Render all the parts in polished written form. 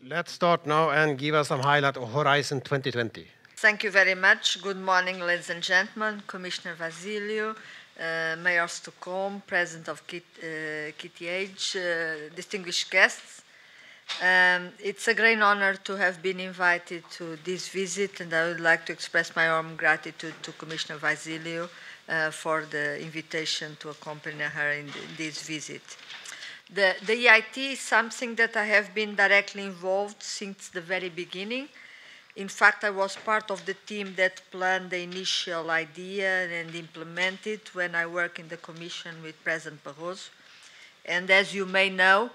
Let's start now and give us some highlight of Horizon 2020. Thank you very much. Good morning, ladies and gentlemen. Commissioner Vasilio, Mayor Stockholm, President of KTH, distinguished guests. It's a great honor to have been invited to this visit, and I would like to express my warm gratitude to Commissioner Vasilio for the invitation to accompany her in this visit. The EIT is something that I have been directly involved since the very beginning. In fact, I was part of the team that planned the initial idea and implemented when I worked in the Commission with President Barroso. And as you may know,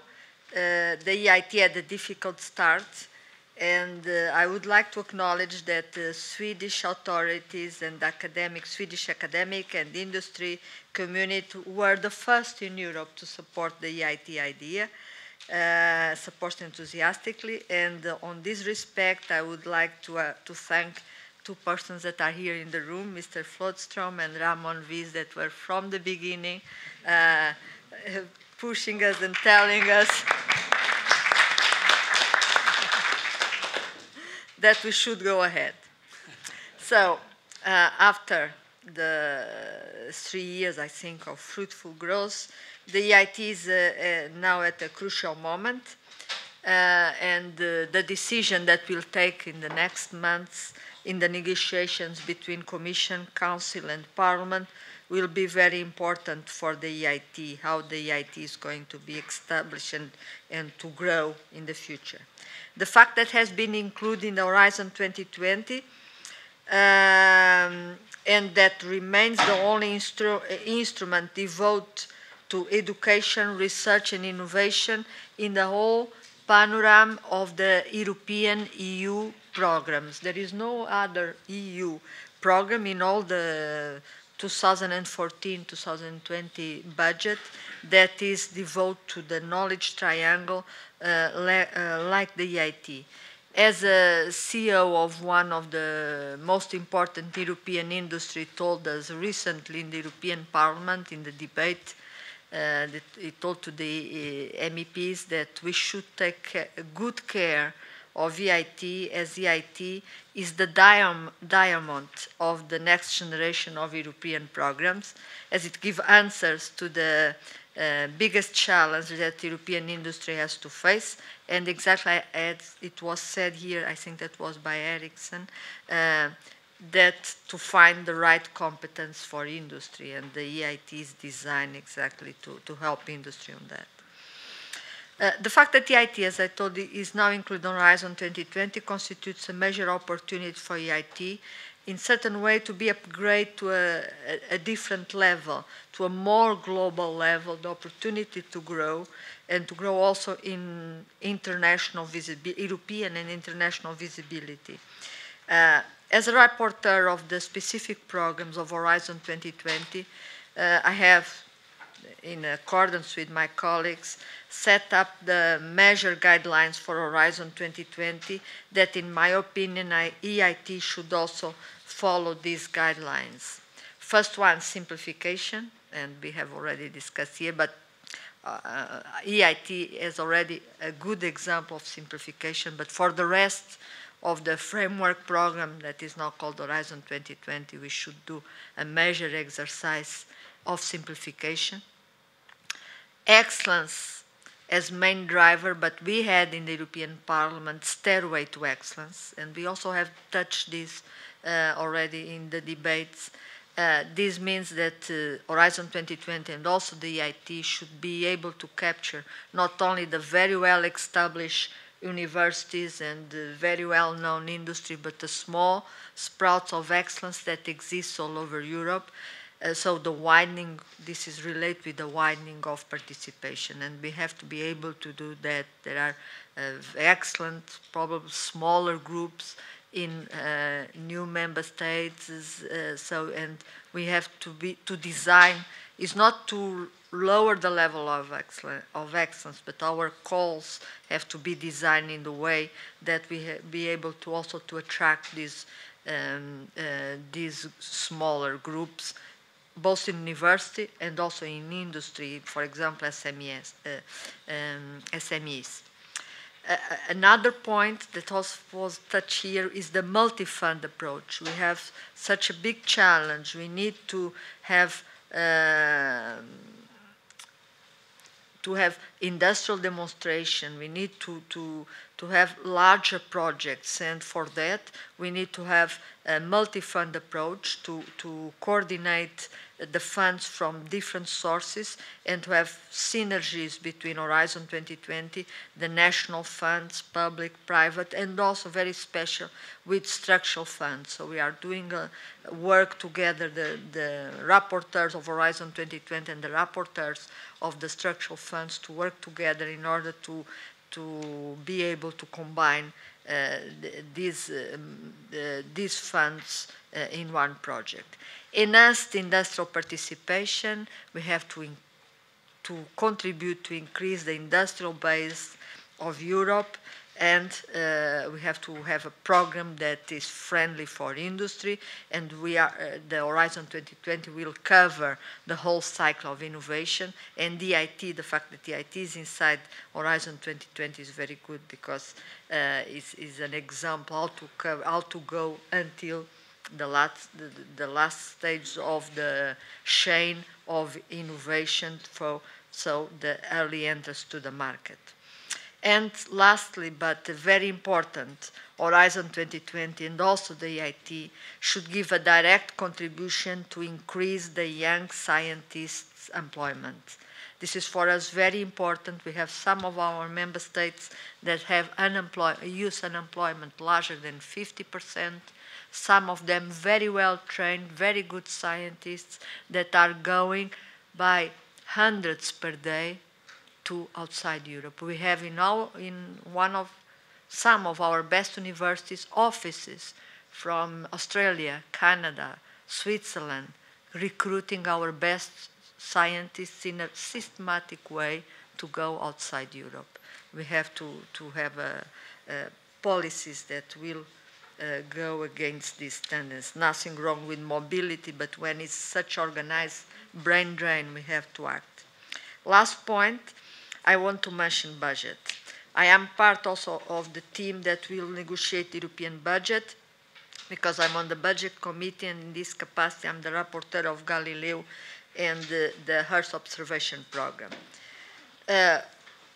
the EIT had a difficult start, and I would like to acknowledge that the Swedish authorities and Swedish academic and industry community were the first in Europe to support the EIT idea, support enthusiastically. And on this respect, I would like to thank two persons that are here in the room, Mr. Flodstrom and Ramon Viz, that were from the beginning pushing us and telling us that we should go ahead. So after the 3 years, I think, of fruitful growth, the EIT is now at a crucial moment, and the decision that we'll take in the next months in the negotiations between Commission, Council, and Parliament will be very important for the EIT, how the EIT is going to be established and to grow in the future. The fact that has been included in the Horizon 2020 and that remains the only instrument devoted to education, research, and innovation in the whole panorama of the European EU programs. There is no other EU program in all the 2014-2020 budget that is devoted to the knowledge triangle like the EIT. As a CEO of one of the most important European industry told us recently in the European Parliament in the debate, that he told to the MEPs that we should take good care of EIT, as EIT is the diamond of the next generation of European programs, as it gives answers to the biggest challenge that European industry has to face. And exactly as it was said here, I think that was by Ericsson, that to find the right competence for industry, and the EIT is designed exactly to help industry on that. The fact that EIT, as I told you, is now included in Horizon 2020 constitutes a major opportunity for EIT in certain way to be upgraded to a different level, to a more global level, the opportunity to grow, and to grow also in international visibility, European and international visibility. As a rapporteur of the specific programs of Horizon 2020, I have, in accordance with my colleagues, set up the measure guidelines for Horizon 2020 that, in my opinion, EIT should also follow these guidelines. First one, simplification, and we have already discussed here, but EIT is already a good example of simplification, but for the rest of the framework program that is now called Horizon 2020, we should do a measure exercise of simplification. Excellence as main driver, but we had in the European Parliament stairway to excellence, and we also have touched this already in the debates. This means that Horizon 2020 and also the EIT should be able to capture not only the very well-established universities and very well-known industry, but the small sprouts of excellence that exist all over Europe. So the widening, this is related with the widening of participation, and we have to be able to do that. There are excellent, probably smaller groups in new member states, and we have to design, is not to lower the level of excellence, but our calls have to be designed in the way that we be able to also to attract these smaller groups, both in university and also in industry, for example, SMEs. Another point that also was touched here is the multi-fund approach. We have such a big challenge. We need to have industrial demonstration. We need to have larger projects, and for that we need to have a multi-fund approach to coordinate the funds from different sources and to have synergies between Horizon 2020, the national funds, public, private, and also very special with structural funds. So we are doing work together, the rapporteurs of Horizon 2020 and the rapporteurs of the structural funds to work together in order to be able to combine these funds in one project. Enhanced industrial participation, we have to contribute to increase the industrial base of Europe, and we have to have a program that is friendly for industry, and the Horizon 2020 will cover the whole cycle of innovation, and EIT, the fact that EIT is inside Horizon 2020 is very good because it's an example how to go until the last stage of the chain of innovation so the early entrance to the market. And lastly, but very important, Horizon 2020 and also the EIT should give a direct contribution to increase the young scientists' employment. This is for us very important. We have some of our member states that have youth unemployment larger than 50%. Some of them very well trained, very good scientists that are going by hundreds per day to outside Europe. We have some of our best universities offices from Australia, Canada, Switzerland, recruiting our best scientists in a systematic way to go outside Europe. We have to have policies that will go against these tendencies. Nothing wrong with mobility, but when it's such organized brain drain, we have to act. Last point, I want to mention budget. I am part also of the team that will negotiate the European budget because I'm on the budget committee, and in this capacity I'm the rapporteur of Galileo and the Earth observation program.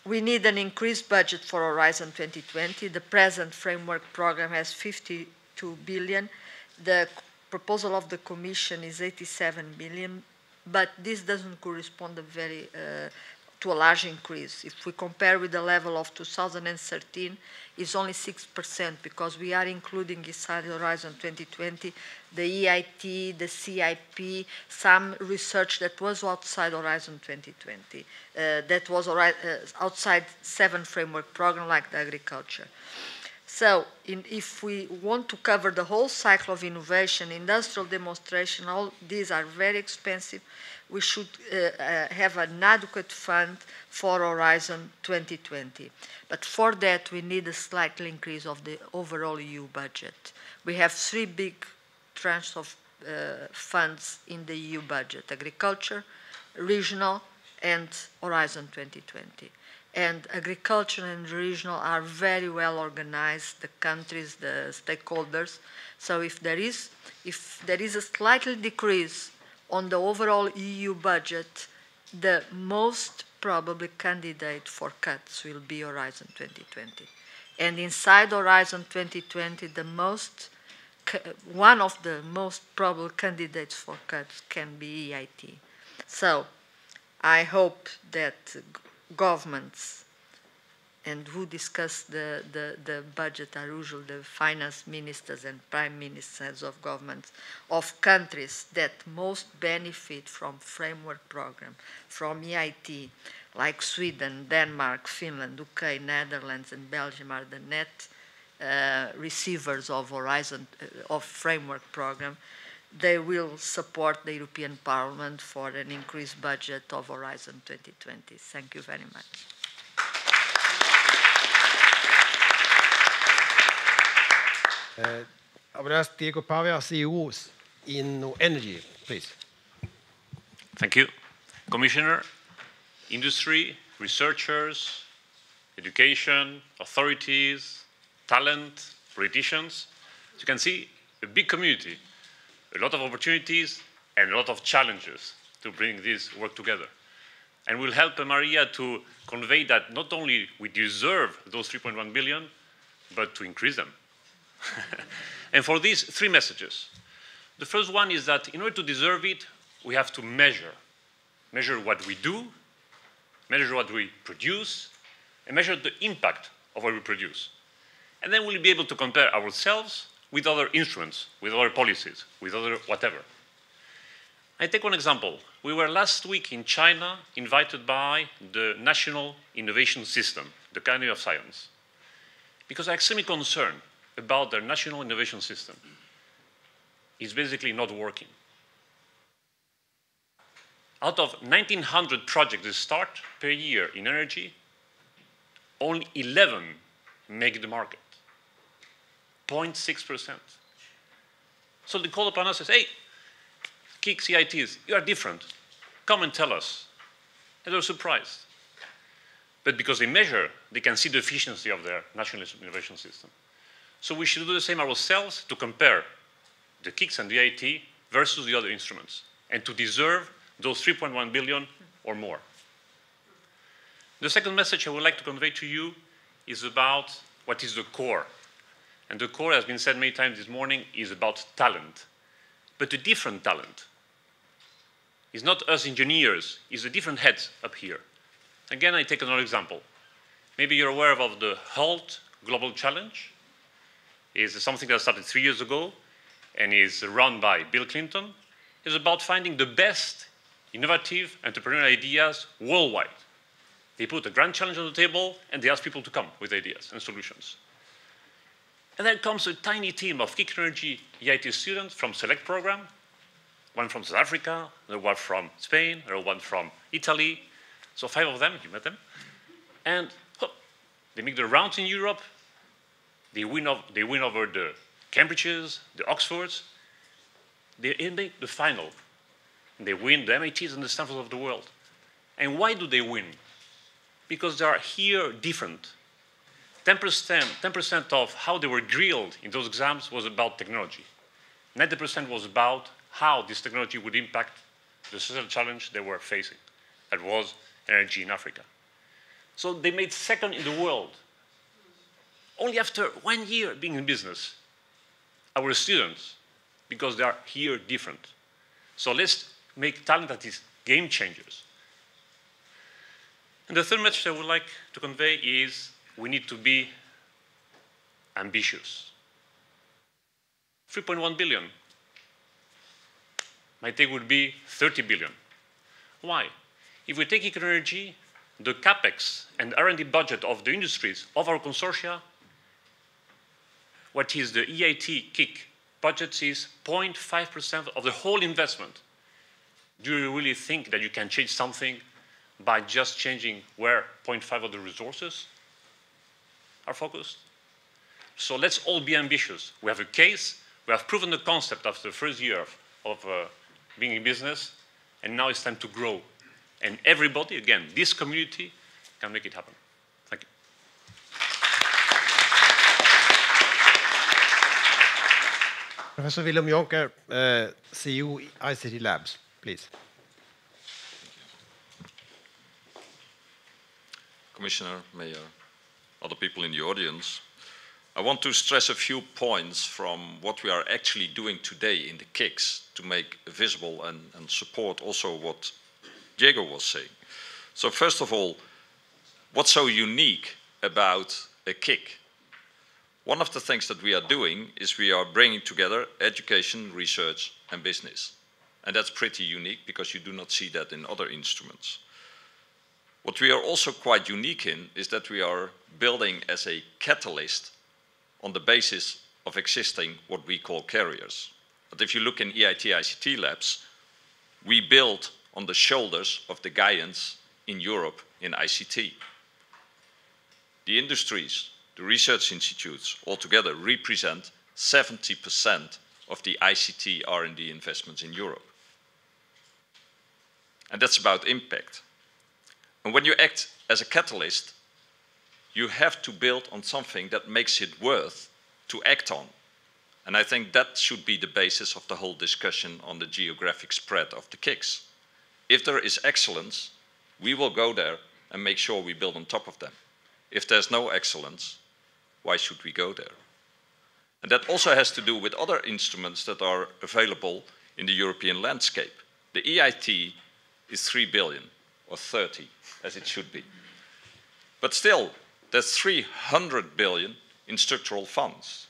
We need an increased budget for Horizon 2020. The present framework program has 52 billion. The proposal of the Commission is 87 billion, but this doesn't correspond to a large increase. If we compare with the level of 2013, it's only 6% because we are including inside Horizon 2020 the EIT, the CIP, some research that was outside Horizon 2020, that was outside 7 framework program like the agriculture. So if we want to cover the whole cycle of innovation, industrial demonstration, all these are very expensive, we should have an adequate fund for Horizon 2020. But for that, we need a slight increase of the overall EU budget. We have 3 big tranches of funds in the EU budget: agriculture, regional, and Horizon 2020. And agriculture and regional are very well organized, the countries, the stakeholders. So if there is a slight decrease on the overall EU budget, the most probably candidate for cuts will be Horizon 2020. And inside Horizon 2020, one of the most probable candidates for cuts can be EIT. So I hope that governments and who discuss the budget are usually the finance ministers and prime ministers of governments of countries that most benefit from framework program, from EIT, like Sweden, Denmark, Finland, UK, Netherlands, and Belgium are the net receivers of Horizon, of framework program. They will support the European Parliament for an increased budget of Horizon 2020. Thank you very much. I would ask Diego Pavia, CEO in Energy, please. Thank you. Commissioner, industry, researchers, education, authorities, talent, politicians. So you can see a big community, a lot of opportunities and a lot of challenges to bring this work together. And we'll help Maria to convey that not only we deserve those 3.1 billion, but to increase them. And for these three messages, the first one is that in order to deserve it, we have to measure. Measure what we do, measure what we produce, and measure the impact of what we produce. And then we'll be able to compare ourselves with other instruments, with other policies, with other whatever. I take one example. We were last week in China invited by the National Innovation System, the Academy of Science, because I'm extremely concerned about their National Innovation System. It's basically not working. Out of 1,900 projects that start per year in energy, only 11 make the market, 0.6%. So they call upon us and say, hey, KICs, EITs, you are different. Come and tell us. And they're surprised. But because they measure, they can see the efficiency of their national innovation system. So we should do the same ourselves to compare the KICs and the EIT versus the other instruments, and to deserve those 3.1 billion or more. The second message I would like to convey to you is about what is the core. And the core, has been said many times this morning, is about talent. But a different talent. It's not us engineers, it's the different heads up here. Again, I take another example. Maybe you're aware of the HALT Global Challenge. It's something that started 3 years ago and is run by Bill Clinton. It's about finding the best innovative entrepreneurial ideas worldwide. They put a grand challenge on the table and they ask people to come with ideas and solutions. And then comes a tiny team of KIC Energy EIT students from Select program, one from South Africa, another one from Spain, another one from Italy. So 5 of them, you met them. And they make the rounds in Europe. They win over the Cambridges, the Oxfords. They make the final. And they win the MITs and the Stanfords of the world. And why do they win? Because they are here different. 10% of how they were grilled in those exams was about technology. 90% was about how this technology would impact the social challenge they were facing. That was energy in Africa. So they made second in the world. Only after 1 year being in business, our students, because they are here different. So let's make talent that is game changers. And the third message I would like to convey is we need to be ambitious. 3.1 billion. My take would be 30 billion. Why? If we take KIC Energy, the CapEx and R&D budget of the industries of our consortia, what is the EIT KIC budget is 0.5% of the whole investment. Do you really think that you can change something by just changing where 0.5 of the resources are focused? So let's all be ambitious. We have a case, we have proven the concept after the first year of being in business, and now it's time to grow. And everybody, again, this community, can make it happen. Thank you. Professor Willem Jonker, CEO ICT Labs, please. Commissioner, Mayor, other people in the audience. I want to stress a few points from what we are actually doing today in the KICs to make visible and support also what Diego was saying. So first of all, what's so unique about a KIC? One of the things that we are doing is we are bringing together education, research and business. And that's pretty unique because you do not see that in other instruments. What we are also quite unique in is that we are building as a catalyst on the basis of existing what we call carriers. But if you look in EIT ICT Labs, we build on the shoulders of the giants in Europe in ICT. The industries, the research institutes altogether represent 70% of the ICT R&D investments in Europe. And that's about impact. And when you act as a catalyst, you have to build on something that makes it worth to act on. And I think that should be the basis of the whole discussion on the geographic spread of the KICs. If there is excellence, we will go there and make sure we build on top of them. If there's no excellence, why should we go there? And that also has to do with other instruments that are available in the European landscape. The EIT is 3 billion, or 30, as it should be. But still, there's 300 billion in structural funds.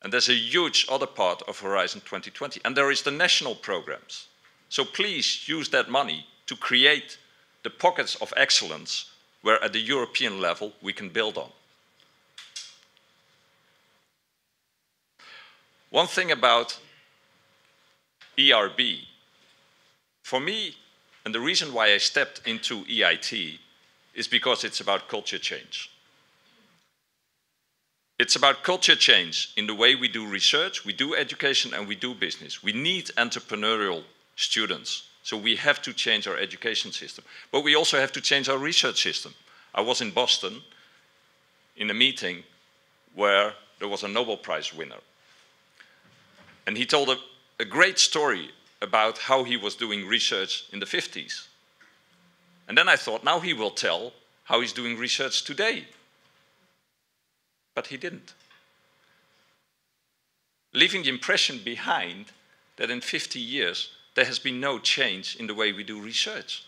And there's a huge other part of Horizon 2020. And there is the national programs. So please use that money to create the pockets of excellence where at the European level we can build on. One thing about ERB, for me, and the reason why I stepped into EIT is because it's about culture change. It's about culture change in the way we do research, we do education, and we do business. We need entrepreneurial students, so we have to change our education system. But we also have to change our research system. I was in Boston in a meeting where there was a Nobel Prize winner. And he told a great story about how he was doing research in the 50s. And then I thought, now he will tell how he's doing research today. But he didn't. Leaving the impression behind that in 50 years there has been no change in the way we do research.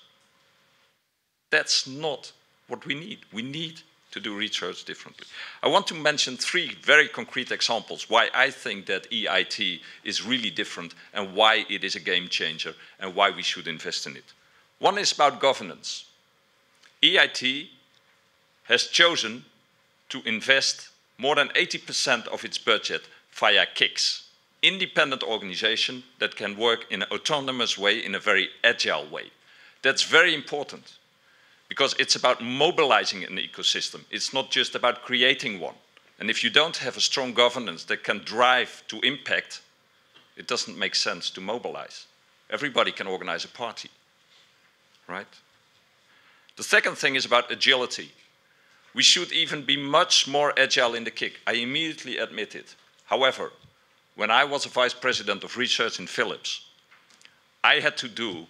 That's not what we need. We need to do research differently. I want to mention 3 very concrete examples why I think that EIT is really different and why it is a game changer and why we should invest in it. One is about governance. EIT has chosen to invest more than 80% of its budget via KICs, independent organization that can work in an autonomous way, in a very agile way. That's very important because it's about mobilizing an ecosystem. It's not just about creating one. And if you don't have a strong governance that can drive to impact, it doesn't make sense to mobilize. Everybody can organize a party, right? The second thing is about agility. We should even be much more agile in the KIC. I immediately admit it. However, when I was a vice president of research in Philips, I had to do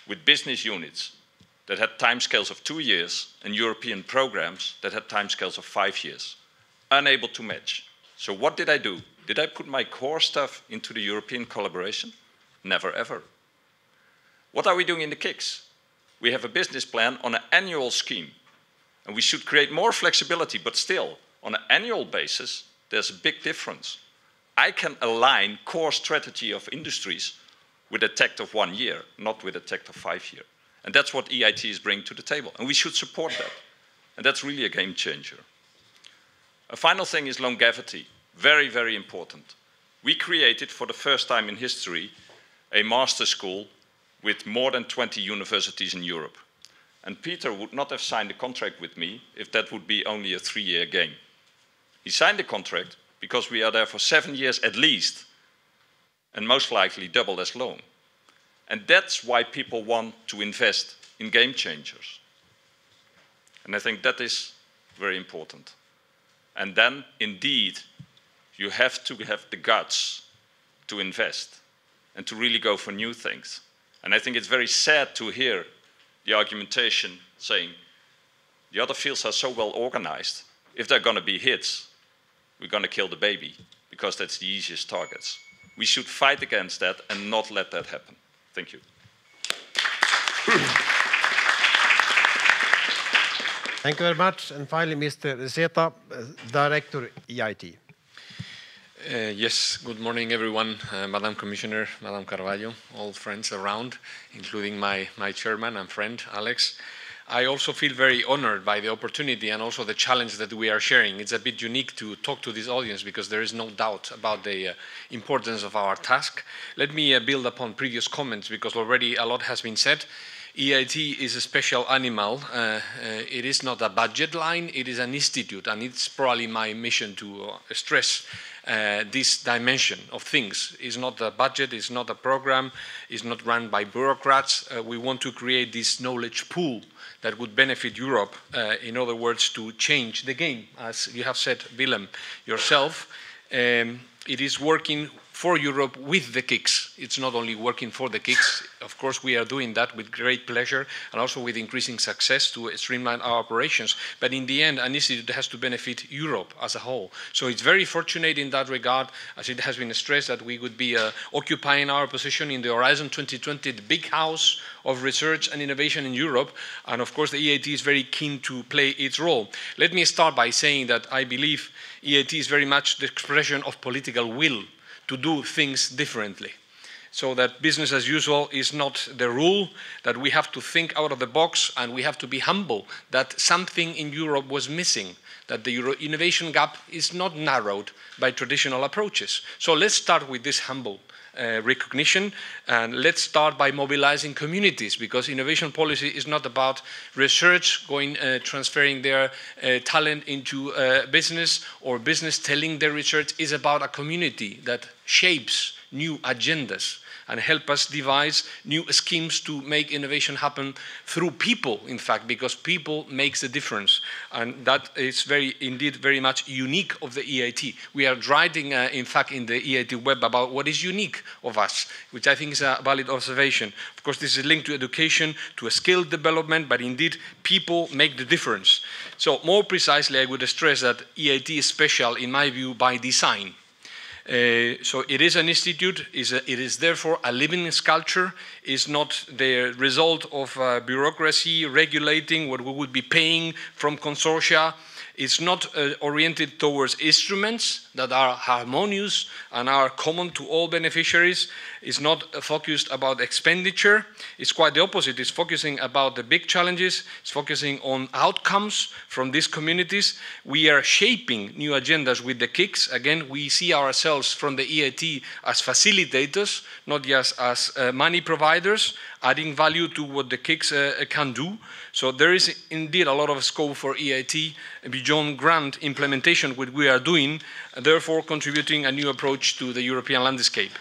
with business units that had timescales of 2 years and European programs that had timescales of 5 years, unable to match. So what did I do? Did I put my core stuff into the European collaboration? Never, ever. What are we doing in the KICs? We have a business plan on an annual scheme. And we should create more flexibility, but still, on an annual basis, there's a big difference. I can align core strategy of industries with a TACT of 1 year, not with a TACT of 5 years. And that's what EIT is bringing to the table. And we should support that. And that's really a game changer. A final thing is longevity. Very, very important. We created, for the first time in history, a master school with more than 20 universities in Europe. And Peter would not have signed a contract with me if that would be only a 3-year game. He signed the contract because we are there for 7 years at least, and most likely double as long. And that's why people want to invest in game changers. And I think that is very important. And then, indeed, you have to have the guts to invest and to really go for new things. And I think it's very sad to hear the argumentation saying the other fields are so well organized. If they're going to be hits, we're going to kill the baby because that's the easiest targets. We should fight against that and not let that happen. Thank you. Thank you very much. And finally, Mr. Zeta, Director EIT. Yes, good morning, everyone. Madam Commissioner, Madam Carvalho, all friends around, including my chairman and friend, Alex. I also feel very honored by the opportunity and also the challenge that we are sharing. It's a bit unique to talk to this audience because there is no doubt about the importance of our task. Let me build upon previous comments because already a lot has been said. EIT is a special animal. It is not a budget line, it is an institute, and it's probably my mission to stress this dimension of things. It's not a budget, it's not a program, it's not run by bureaucrats. We want to create this knowledge pool that would benefit Europe, in other words, to change the game. As you have said, Willem, yourself, it is working for Europe with the KICs. It's not only working for the KICs. Of course, we are doing that with great pleasure and also with increasing success to streamline our operations. But in the end, an institute has to benefit Europe as a whole. So it's very fortunate in that regard, as it has been stressed, that we would be occupying our position in the Horizon 2020, the big house of research and innovation in Europe. And of course, the EIT is very keen to play its role. Let me start by saying that I believe EIT is very much the expression of political will to do things differently. So that business as usual is not the rule, that we have to think out of the box, and we have to be humble that something in Europe was missing, that the Euro innovation gap is not narrowed by traditional approaches. So let's start with this humble recognition, and let's start by mobilizing communities, because innovation policy is not about research transferring their talent into business, or business telling their research. Is about a community that shapes new agendas and help us devise new schemes to make innovation happen through people, in fact, because people makes the difference. And that is indeed very much unique of the EIT. We are writing, in fact, in the EIT web about what is unique of us, which I think is a valid observation. Of course, this is linked to education, to a skill development, but indeed, people make the difference. So more precisely, I would stress that EIT is special, in my view, by design. So it is an institute, it is therefore a living sculpture, is not the result of bureaucracy regulating what we would be paying from consortia. It's not oriented towards instruments that are harmonious and are common to all beneficiaries. It's not focused about expenditure. It's quite the opposite. It's focusing about the big challenges. It's focusing on outcomes from these communities. We are shaping new agendas with the KICs. Again, we see ourselves from the EIT as facilitators, not just as money providers, adding value to what the KICs can do. So there is indeed a lot of scope for EIT beyond grant implementation, what we are doing, therefore contributing a new approach to the European landscape.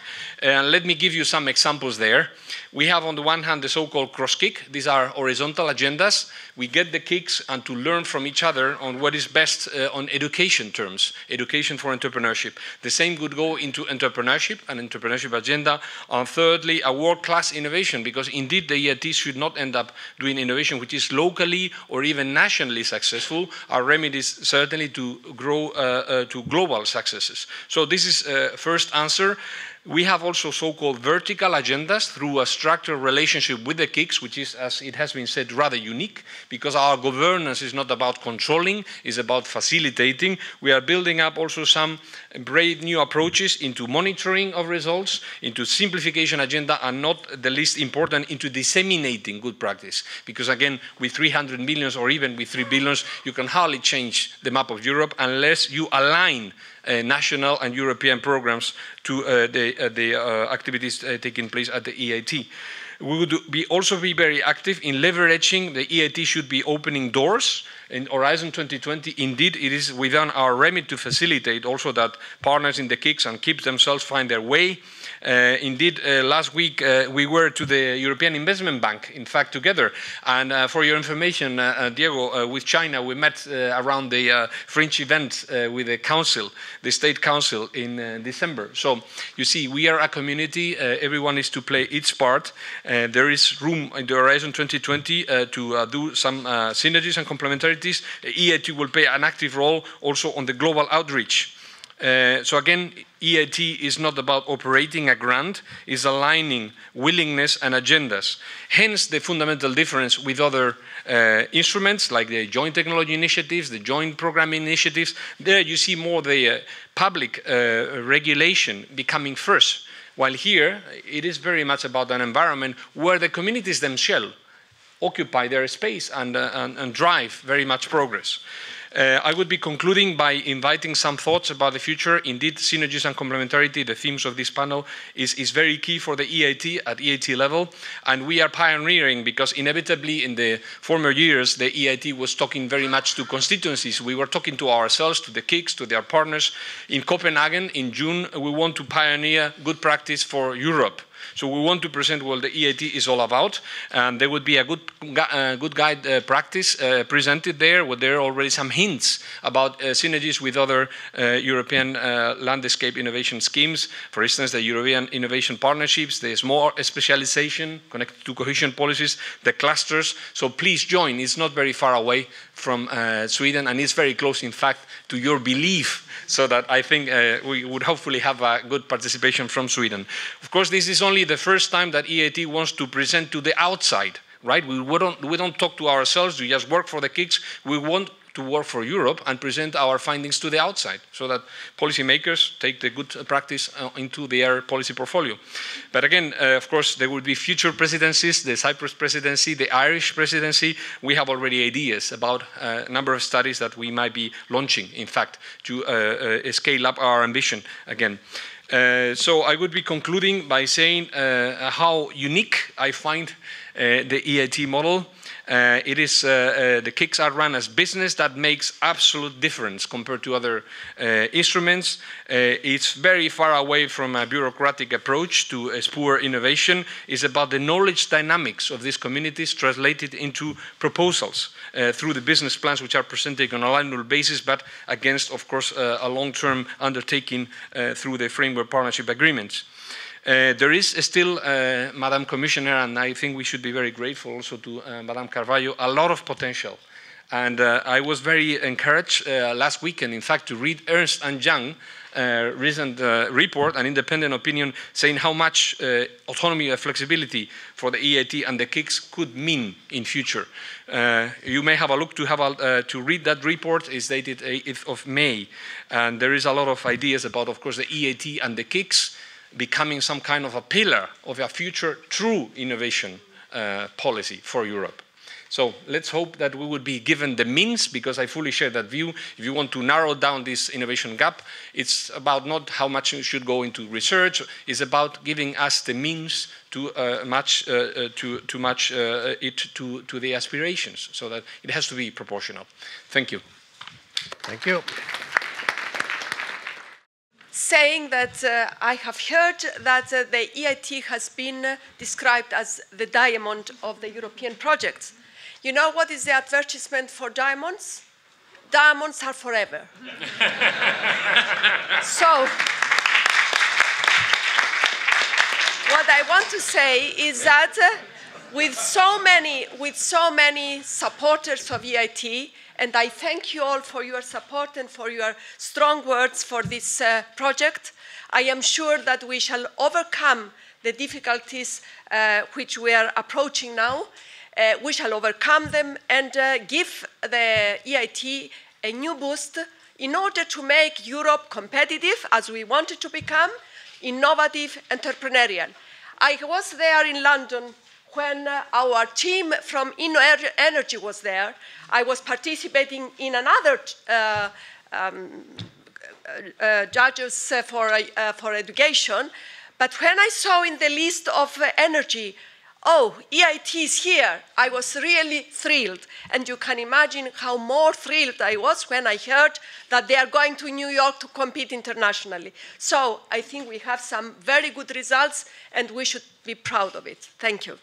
Let me give you some examples there. We have on the one hand the so-called cross-KIC. These are horizontal agendas. We get the KICs and to learn from each other on what is best on education terms, education for entrepreneurship. The same would go into entrepreneurship, an entrepreneurship agenda. And thirdly, a world-class innovation, because indeed the EIT should not end up doing innovation which is locally or even nationally successful. Our remedy is certainly to grow to global successes. So this is first answer. We have also so-called vertical agendas through a structured relationship with the KICs, which is, as it has been said, rather unique, because our governance is not about controlling, it's about facilitating. We are building up also some brave new approaches into monitoring of results, into simplification agenda, and not the least important, into disseminating good practice. Because again, with 300 million or even with 3 billion, you can hardly change the map of Europe unless you align national and European programs to the activities taking place at the EIT. We would also be very active in leveraging. The EIT should be opening doors in Horizon 2020. Indeed, it is within our remit to facilitate also that partners in the KICs and KICs themselves find their way. Indeed, last week we were to the European Investment Bank, in fact, together. And for your information, Diego, with China, we met around the French event with the Council, the State Council in December. So you see, we are a community. Everyone is to play its part. There is room in the Horizon 2020 to do some synergies and complementarities. EIT will play an active role also on the global outreach. So again, EIT is not about operating a grant, it's aligning willingness and agendas. Hence the fundamental difference with other instruments like the joint technology initiatives, the joint program initiatives. There you see more the public regulation becoming first, while here it is very much about an environment where the communities themselves occupy their space and drive very much progress. I would be concluding by inviting some thoughts about the future. Indeed, synergies and complementarity, the themes of this panel, is very key for the EIT at EIT level. And we are pioneering because inevitably in the former years, the EIT was talking very much to constituencies. We were talking to ourselves, to the KICs, to their partners. In Copenhagen, in June, we want to pioneer good practice for Europe. So we want to present what the EIT is all about, and there would be a good guide practice presented there, where there are already some hints about synergies with other European landscape innovation schemes. For instance, the European Innovation Partnerships. There's more specialization connected to cohesion policies, the clusters. So please join. It's not very far away from Sweden, and it's very close, in fact, to your belief. So that I think we would hopefully have a good participation from Sweden. Of course, this is only the first time that EIT wants to present to the outside, right? We don't talk to ourselves, we just work for the KICs. We want to work for Europe and present our findings to the outside so that policymakers take the good practice into their policy portfolio. But again, of course, there will be future presidencies, the Cyprus presidency, the Irish presidency. We have already ideas about a number of studies that we might be launching, in fact, to scale up our ambition again. So I would be concluding by saying how unique I find the EIT model. It is the KICs are run as business that makes absolute difference compared to other instruments. It's very far away from a bureaucratic approach to spur innovation. It's about the knowledge dynamics of these communities translated into proposals through the business plans which are presented on an annual basis, but against, of course, a long-term undertaking through the framework partnership agreements. There is still, Madam Commissioner, and I think we should be very grateful also to Madam Carvalho, a lot of potential. And I was very encouraged last weekend, in fact, to read Ernst & Young recent report, an independent opinion, saying how much autonomy and flexibility for the EIT and the KICs could mean in future. You may have a look to read that report. It's dated 8th of May. And there is a lot of ideas about, of course, the EIT and the KICs becoming some kind of a pillar of a future true innovation policy for Europe. So let's hope that we would be given the means, because I fully share that view. If you want to narrow down this innovation gap, it's about not how much should go into research, it's about giving us the means to match it to the aspirations, so that it has to be proportional. Thank you. Thank you. Saying that I have heard that the EIT has been described as the diamond of the European project. You know what is the advertisement for diamonds? Diamonds are forever. So, what I want to say is that with so many supporters of EIT, and I thank you all for your support and for your strong words for this project, I am sure that we shall overcome the difficulties which we are approaching now. We shall overcome them and give the EIT a new boost in order to make Europe competitive, as we want it to become, innovative, entrepreneurial. I was there in London when our team from Energy was there. I was participating in another judges for education. But when I saw in the list of energy, oh, EIT is here, I was really thrilled. And you can imagine how more thrilled I was when I heard that they are going to New York to compete internationally. So I think we have some very good results, and we should be proud of it. Thank you.